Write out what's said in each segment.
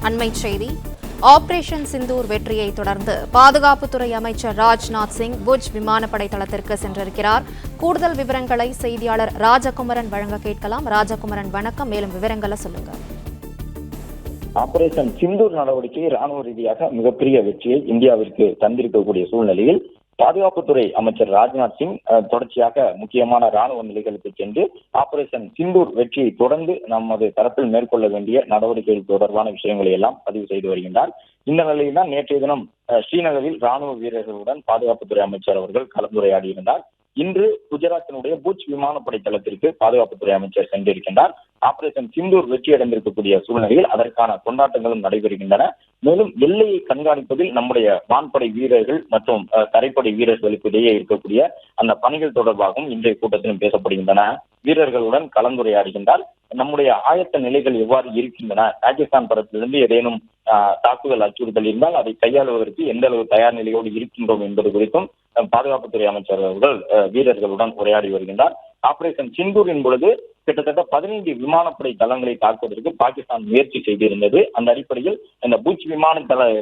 அண்மைச் செய்தி. ஆபரேஷன் சிந்தூர் வெற்றியை தொடர்ந்து பாதுகாப்புத்துறை அமைச்சர் ராஜ்நாத் சிங் புஜ் விமானப்படை தளத்திற்கு சென்றிருக்கிறார். கூடுதல் விவரங்களை செய்தியாளர் ராஜகுமரன் வழங்க கேட்கலாம். ராஜகுமரன், வணக்கம். மேலும் விவரங்களை சொல்லுங்க. ஆபரேஷன் சிந்தூர் நடவடிக்கை ராணுவ ரீதியாக மிகப்பெரிய வெற்றியை இந்தியாவிற்கு தந்திருக்கக்கூடிய சூழ்நிலையில் பாதுகாப்புத்துறை அமைச்சர் ராஜ்நாத் சிங் தொடர்ச்சியாக முக்கியமான ராணுவ நிலைகளுக்கு சென்று ஆபரேஷன் சிந்தூர் வெற்றியை தொடர்ந்து நமது தரப்பில் மேற்கொள்ள வேண்டிய நடவடிக்கைகள் தொடர்பான விஷயங்களை எல்லாம் பதிவு செய்து வருகின்றார். இந்த நிலையில் தான் நேற்றைய தினம் ஸ்ரீநகரில் ராணுவ வீரர்களுடன் பாதுகாப்புத்துறை அமைச்சர் அவர்கள் கலந்துரையாடியிருந்தார். இன்று குஜராத்தினுடைய புஜ் விமானப்படை தளத்திற்கு பாதுகாப்புத்துறை அமைச்சர் சென்றிருக்கின்றார். ஆபரேஷன் சிந்தூர் வெற்றியடைந்திருக்கக்கூடிய சூழ்நிலையில் அதற்கான கொண்டாட்டங்களும் நடைபெறுகின்றன. மேலும் எல்லையை கண்காணிப்பதில் நம்முடைய வான்படை வீரர்கள் மற்றும் தரைப்படை வீரர்களுக்கு இடையே இருக்கக்கூடிய அந்த பணிகள் தொடர்பாகவும் இன்றைய கூட்டத்திலும் பேசப்படுகின்றன. வீரர்களுடன் கலந்துரையாடுகின்றார். நம்முடைய ஆயத்த நிலைகள் எவ்வாறு இருக்கின்றன, பாகிஸ்தான் தரப்பிலிருந்து ஏதேனும் தாக்குதல் அச்சுறுத்தல் இருந்தால் அதை கையாளுவதற்கு எந்த அளவு தயார் நிலையோடு இருக்கின்றோம் என்பது குறித்தும் பாதுகாப்புத்துறை அமைச்சர் அவர்கள் வீரர்களுடன் உரையாடி வருகின்றார். ஆபரேஷன் சிந்தூரின் பொழுது கிட்டத்தட்ட 15 விமானப்படை தளங்களை தாக்குவதற்கு பாகிஸ்தான் முயற்சி செய்திருந்தது. அந்த அடிப்படையில் இந்த புஜ்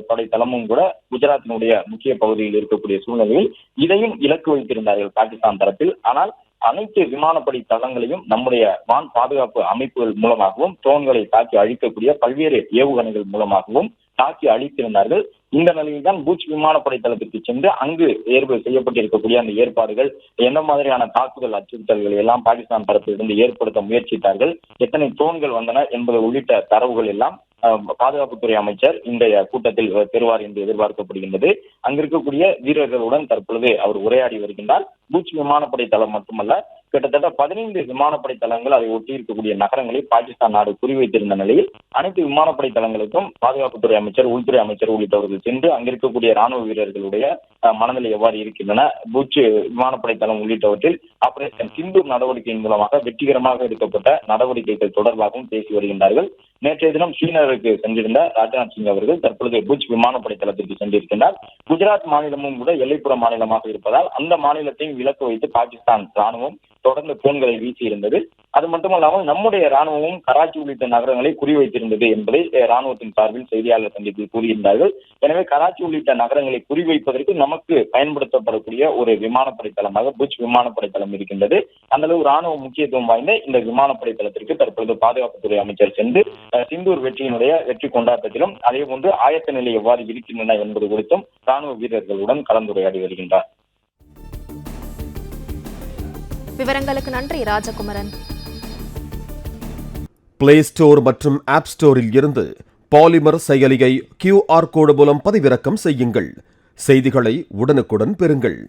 படை தளமும் கூட குஜராத்தினுடைய முக்கிய பகுதியில் இருக்கக்கூடிய சூழ்நிலையில் இதையும் இலக்கு வைத்திருந்தார்கள் பாகிஸ்தான் தரப்பில். ஆனால் அனைத்து விமானப்படை தளங்களையும் நம்முடைய வான் பாதுகாப்பு அமைப்புகள் மூலமாகவும் ட்ரோன்களை தாக்கி அழிக்கக்கூடிய பல்வேறு ஏவுகணைகள் மூலமாகவும் தாக்கி அழித்திருந்தார்கள். இந்த நிலையில் தான் புஜ் விமானப்படை தளத்திற்கு சென்று அங்கு செய்யப்பட்டிருக்கக்கூடிய அந்த ஏற்பாடுகள் எந்த மாதிரியான தாக்குதல் அச்சுறுத்தல்களை எல்லாம் பாகிஸ்தான் தரப்பிலிருந்து ஏற்படுத்த முயற்சித்தார்கள், எத்தனை ட்ரோன்கள் வந்தன என்பது உள்ளிட்ட தரவுகள் எல்லாம் பாதுகாப்புத்துறை அமைச்சர் இன்றைய கூட்டத்தில் பெறுவார் என்று எதிர்பார்க்கப்படுகின்றது. அங்கிருக்கக்கூடிய வீரர்களுடன் தற்பொழுது அவர் உரையாடி வருகின்றார். புஜ் விமானப்படை தளம் மட்டுமல்ல, கிட்டத்தட்ட 15 விமானப்படை தளங்கள் அதை ஒட்டி இருக்கக்கூடிய நகரங்களை பாகிஸ்தான் நாடு குறிவைத்திருந்த நிலையில் அனைத்து விமானப்படை தளங்களுக்கும் பாதுகாப்புத்துறை அமைச்சர், உள்துறை அமைச்சர் உள்ளிட்டவர்கள் சென்று அங்கிருக்கக்கூடிய ராணுவ வீரர்களுடைய மனநிலை எவ்வாறு இருக்கின்றன, புஜ் விமானப்படை தளம் உள்ளிட்டவற்றில் ஆபரேஷன் சிந்தூர் நடவடிக்கையின் மூலமாக வெற்றிகரமாக எடுக்கப்பட்ட நடவடிக்கைகள் தொடர்பாகவும் பேசி வருகின்றார்கள். நேற்றைய தினம் ஸ்ரீநகருக்கு சென்றிருந்த ராஜ்நாத் சிங் அவர்கள் தற்பொழுது புஜ் விமானப்படை தளத்திற்கு சென்றிருக்கின்றார். குஜராத் மாநிலமும் கூட எல்லைப்புற மாநிலமாக இருப்பதால் அந்த மாநிலத்தையும் இலக்கு வைத்து பாகிஸ்தான் ராணுவம் தொடர்ந்து போன்களை வீசியிருந்தது. அது மட்டுமல்லாமல் நம்முடைய ராணுவமும் கராச்சி உள்ளிட்ட நகரங்களை குறிவைத்திருந்தது என்பதை ராணுவத்தின் சார்பில் செய்தியாளர் சந்திப்பில் கூறியிருந்தார்கள். எனவே கராச்சி உள்ளிட்ட நகரங்களை குறிவைப்பதற்கு நமக்கு பயன்படுத்தப்படக்கூடிய ஒரு விமானப்படை தளமாக புஜ் விமானப்படை தளம் இருக்கின்றது. அந்த அளவு ராணுவ முக்கியத்துவம் வாய்ந்த இந்த விமானப்படை தளத்திற்கு தற்பொழுது பாதுகாப்புத்துறை அமைச்சர் சென்று சிந்தூர் வெற்றி கொண்டாட்டத்திலும் அதே போன்று ஆயத்த நிலை எவ்வாறு இருக்கின்றன என்பது குறித்தும் ராணுவ வீரர்களுடன் கலந்துரையாடி வருகின்றார். விவரங்களுக்கு நன்றி ராஜகுமரன். பிளே ஸ்டோர் மற்றும் ஆப் ஸ்டோரில் இருந்து பாலிமர் செயலியை QR கோடு மூலம் பதிவிறக்கம் செய்யுங்கள். செய்திகளை உடனுக்குடன் பெறுங்கள்.